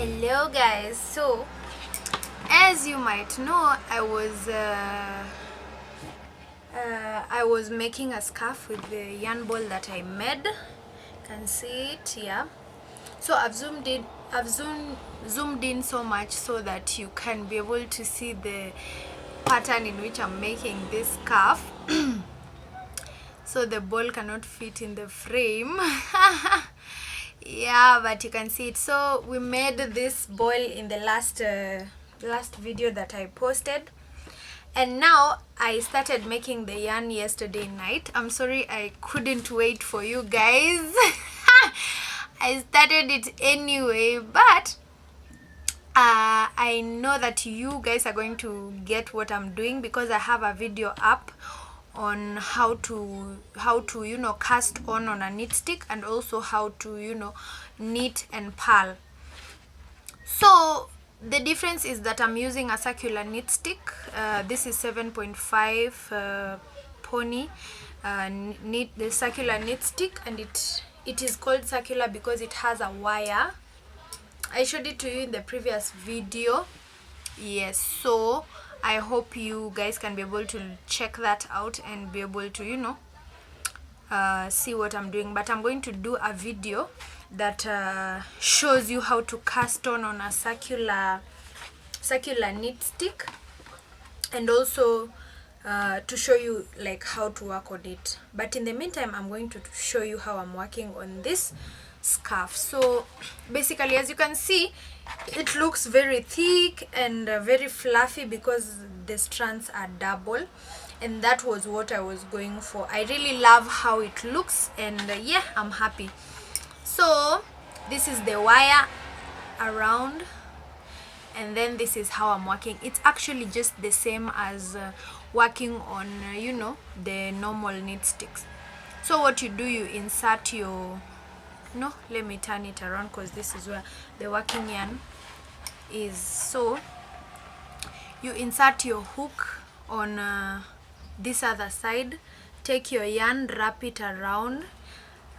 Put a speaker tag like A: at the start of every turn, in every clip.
A: Hello guys, so as you might know, I was making a scarf with the yarn ball that I made. You can see it here. So I've zoomed in so much so that you can be able to see the pattern in which I'm making this scarf. So the ball cannot fit in the frame. Yeah, but you can see it. So we made this ball in the last video that I posted, and now I started making the yarn yesterday night. I'm sorry I couldn't wait for you guys. I started it anyway, but I know that you guys are going to get what I'm doing because I have a video up on how to cast on a knit stick, and also how to knit and purl. So the difference is that I'm using a circular knit stick. This is 7.5 pony knit, the circular knit stick, and it is called circular because it has a wire. I showed it to you in the previous video. Yes, so I hope you guys can be able to check that out and be able to see what I'm doing. But I'm going to do a video that shows you how to cast on a circular knit stick, and also to show you like how to work on it. But in the meantime, I'm going to show you how I'm working on this scarf. So basically, as you can see, it looks very thick and very fluffy because the strands are double, and that was what I was going for. I really love how it looks, and yeah, I'm happy. So this is the wire around, and then this is how I'm working. It's actually just the same as working on the normal knit sticks. So what you do, you insert your let me turn it around because this is where the working yarn is. So you insert your hook on this other side, take your yarn, wrap it around,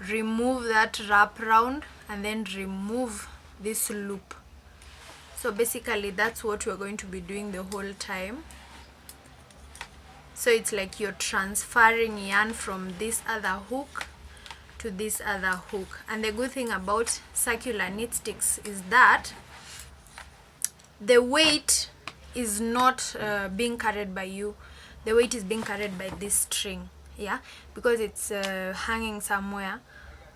A: remove that wrap round, and then remove this loop. So basically that's what we're going to be doing the whole time. So it's like you're transferring yarn from this other hook to this other hook. And the good thing about circular knit sticks is that the weight is not being carried by you. The weight is being carried by this string, yeah, because it's hanging somewhere.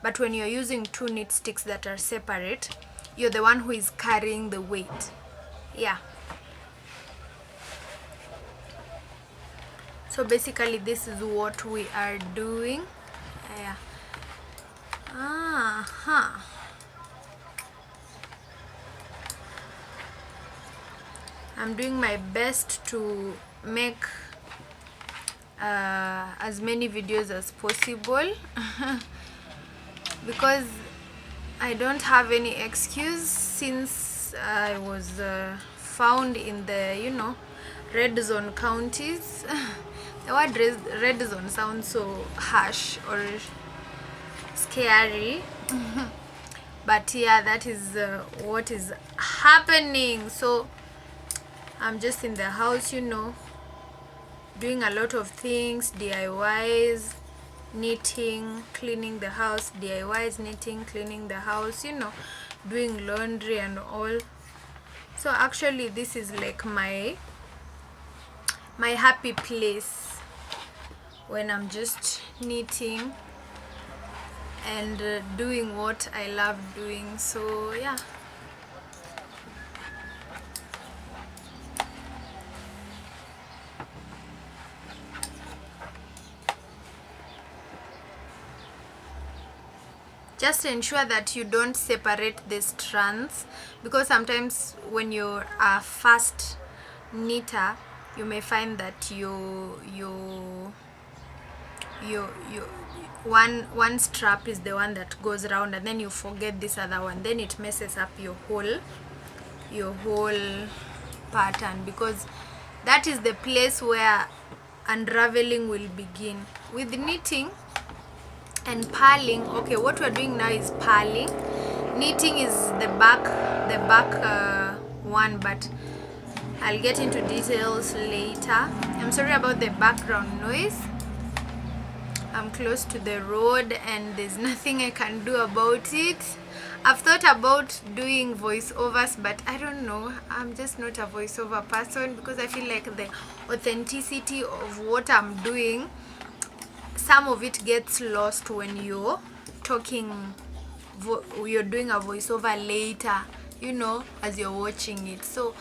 A: But when you're using two knit sticks that are separate, you're the one who is carrying the weight. Yeah. So basically this is what we are doing. Yeah. I'm doing my best to make as many videos as possible because I don't have any excuse since I was found in the red zone counties. The word red zone sounds so harsh or scary, but yeah, that is what is happening. So I'm just in the house, doing a lot of things, DIYs, knitting, cleaning the house, DIYs, knitting, cleaning the house, doing laundry and all. So actually this is like my happy place when I'm just knitting and doing what I love doing. So yeah. Just ensure that you don't separate the strands, because sometimes when you're a fast knitter, you may find that one strap is the one that goes around, and then you forget this other one, then it messes up your whole pattern, because that is the place where unraveling will begin. With knitting and purling, okay, what we're doing now is purling. knitting is the back one, but I'll get into details later. I'm sorry about the background noise. I'm close to the road and there's nothing I can do about it. I've thought about doing voiceovers, but I don't know, I'm just not a voiceover person, because I feel like the authenticity of what I'm doing, some of it gets lost when you're talking, you're doing a voiceover later, you know, as you're watching it. So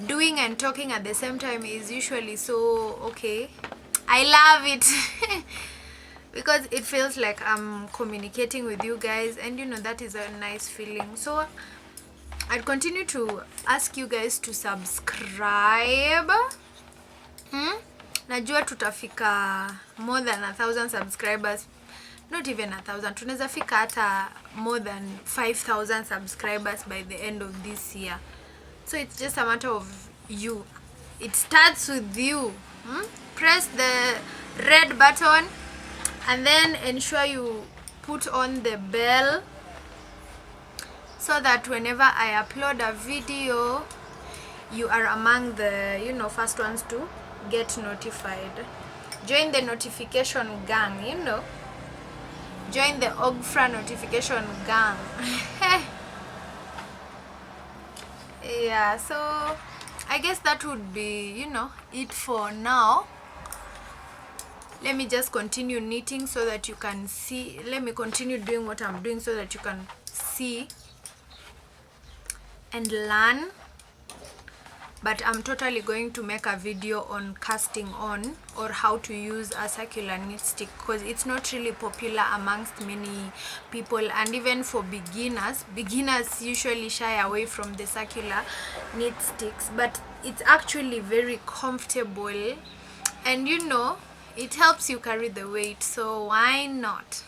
A: doing and talking at the same time is usually so okay. I love it because it feels like I'm communicating with you guys, and you know, that is a nice feeling. So I'd continue to ask you guys to subscribe. Najua tutafika more than 1,000 subscribers, not even 1,000, tunaweza fika hata more than 5,000 subscribers by the end of this year. So it's just a matter of you. It starts with you. Press the red button and then ensure you put on the bell so that whenever I upload a video, you are among the, you know, first ones to get notified. Join the notification gang, you know. Join the Ogfra notification gang. Yeah, so I guess that would be, you know, it for now. Let me just continue knitting so that you can see. Let me continue doing what I'm doing so that you can see and learn. But I'm totally going to make a video on casting on, or how to use a circular knit stick, because it's not really popular amongst many people, and even for beginners usually shy away from the circular knit sticks, but it's actually very comfortable, and you know, it helps you carry the weight, so why not?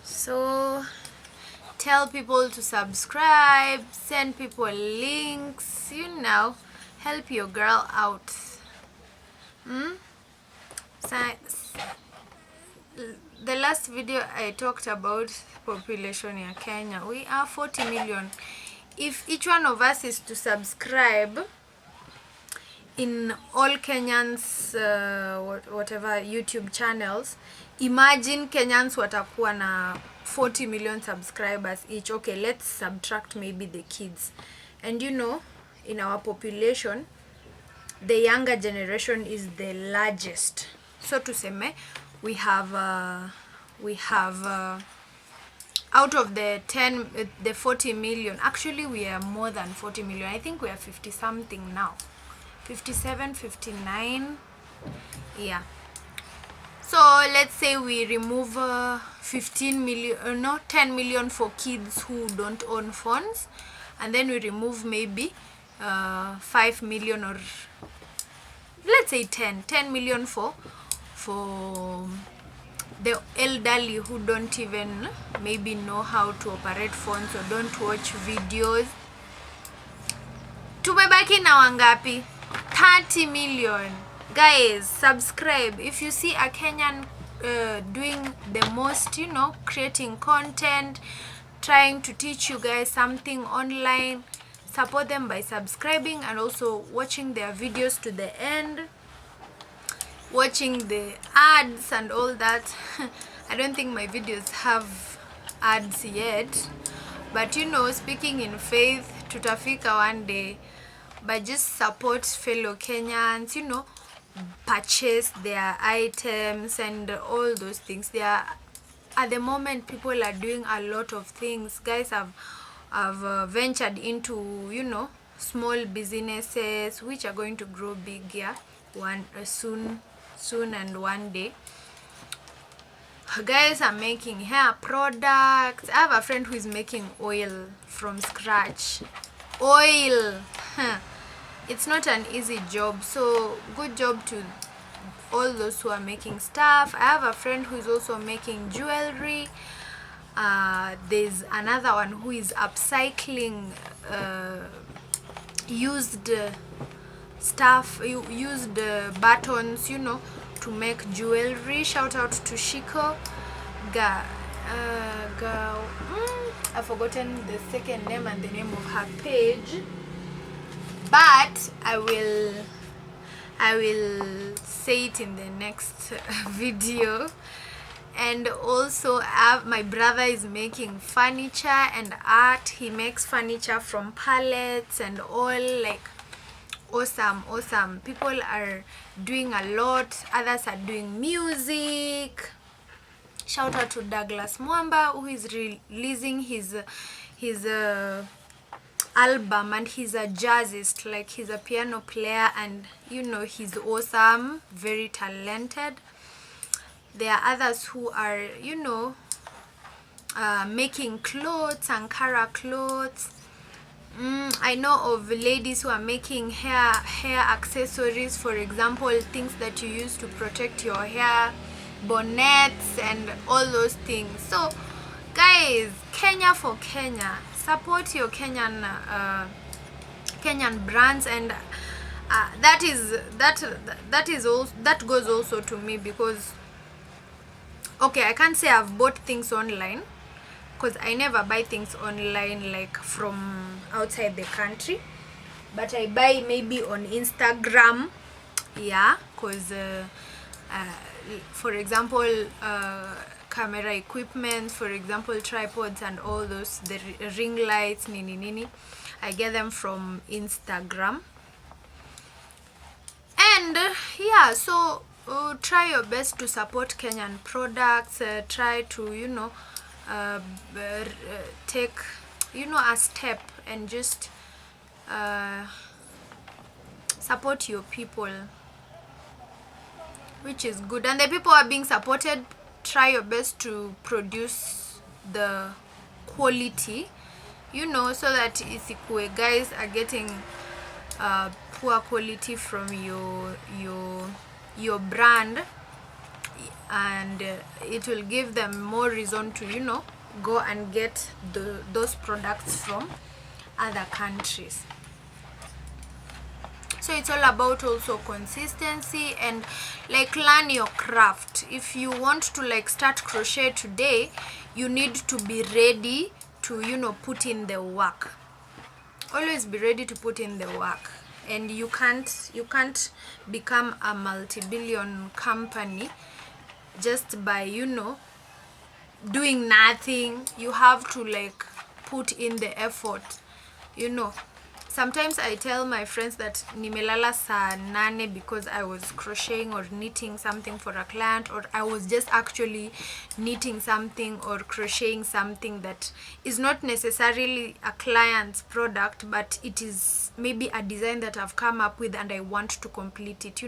A: So tell people to subscribe, send people links, you know, help your girl out. So, the last video I talked about population in Kenya. We are 40 million. If each one of us is to subscribe in all Kenyans whatever YouTube channels, imagine Kenyans watakuwa na 40 million subscribers each. Okay, let's subtract maybe the kids, and you know, in our population the younger generation is the largest. So tuseme we have out of the 40 million, actually we are more than 40 million. I think we are 50 something now, 57, 59. Yeah, so let's say we remove 15 million, no, 10 million for kids who don't own phones, and then we remove maybe 5 million, or let's say 10 million for the elderly who don't even maybe know how to operate phones or don't watch videos. Tumebaki na wangapi? 30 million. Guys, subscribe. If you see a Kenyan doing the most, you know, creating content, trying to teach you guys something online, support them by subscribing and also watching their videos to the end, watching the ads and all that. I don't think my videos have ads yet, but you know, speaking in faith, tutafika one day. But just support fellow Kenyans, you know, purchase their items and all those things. They are, at the moment, people are doing a lot of things. Guys have ventured into, you know, small businesses which are going to grow big, yeah, soon and one day. Guys are making hair products. I have a friend who is making oil from scratch. Oil. It's not an easy job, so good job to all those who are making stuff. I have a friend who is also making jewelry. There's another one who is upcycling used stuff, used buttons, you know, to make jewelry. Shout out to Shiko. girl, I've forgotten the second name and the name of her page, but I will say it in the next video. And also my brother is making furniture and art. He makes furniture from pallets and all, like awesome. People are doing a lot. Others are doing music. Shout out to Douglas Mwamba, who is releasing his album, and he's a jazzist, like he's a piano player, and he's awesome, very talented. There are others who are making clothes, Ankara clothes. I know of ladies who are making hair accessories, for example, things that you use to protect your hair, bonnets and all those things. So guys, Kenya for Kenya, support your Kenyan brands, and that goes also to me, because okay, I can't say I've bought things online, because I never buy things online like from outside the country, but I buy maybe on Instagram, yeah, because for example camera equipment, for example tripods and all those, the ring lights, nini, I get them from Instagram. And yeah, so try your best to support Kenyan products. Try to take a step and just support your people, which is good. And the people are being supported, try your best to produce the quality, so that isikue guys are getting poor quality from your brand, and it will give them more reason to go and get those products from other countries. So it's all about also consistency, and like learn your craft. If you want to like start crochet today, you need to be ready to put in the work. Always be ready to put in the work. And you can't become a multi-billion company just by doing nothing. You have to like put in the effort. Sometimes I tell my friends that nimelala saa 8 because I was crocheting or knitting something for a client, or I was just actually knitting something or crocheting something that is not necessarily a client's product, but it is maybe a design that I've come up with and I want to complete it.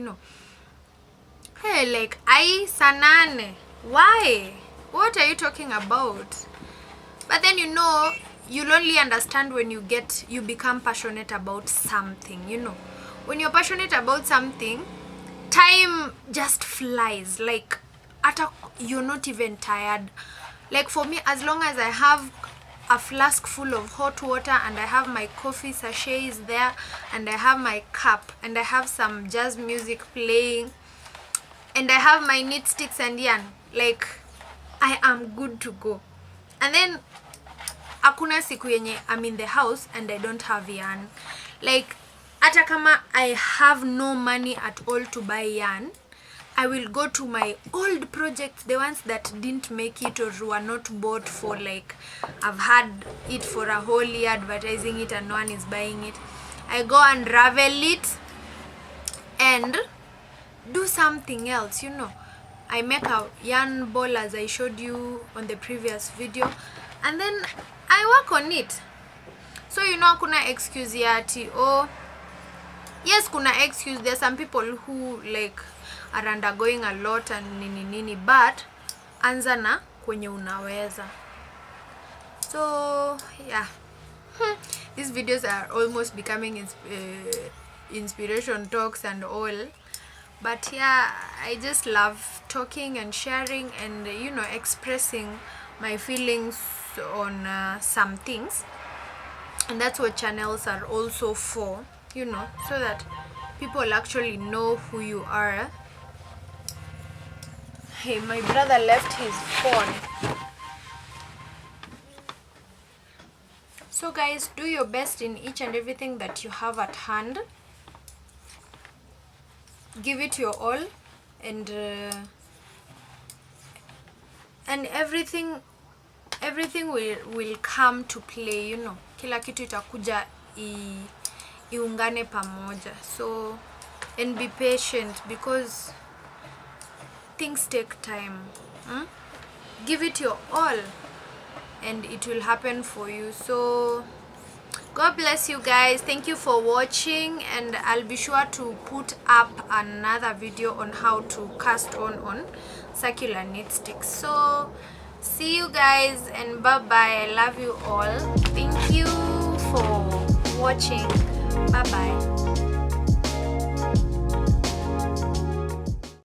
A: Hey, like I saa 8, why? What are you talking about? But then you'll only understand when you become passionate about something. When you're passionate about something, time just flies. Like you're not even tired. Like for me, as long as I have a flask full of hot water and I have my coffee sachets there and I have my cup and I have some jazz music playing and I have my knit sticks and yarn, like I am good to go. And then hakuna siku yenye I'm in the house and I don't have yarn. Like hata kama I have no money at all to buy yarn, I will go to my old projects, the ones that didn't make it or were not bought for, like I've had it for a whole year advertising it and no one is buying it. I go and ravel it and do something else. I make a yarn ball as I showed you on the previous video, and then I work on it. So kuna excuse yati, oh yes, kuna excuse. There are some people who like are undergoing a lot and nini, but anza na kwenye unaweza. So yeah, these videos are almost becoming inspiration talks and all. But yeah, I just love talking and sharing and expressing my feelings on some things, and that's what channels are also for, so that people actually know who you are. Hey, my brother left his phone. So guys, do your best in each and everything that you have at hand. Give it your all, and everything will come to play, you know. Kila kitu itakuja iungane pamoja. So, and be patient, because things take time. Give it your all and it will happen for you. So God bless you guys. Thank you for watching, and I'll be sure to put up another video on how to cast on circular knit sticks. So see you guys, and bye bye. I love you all. Thank you for watching. Bye bye.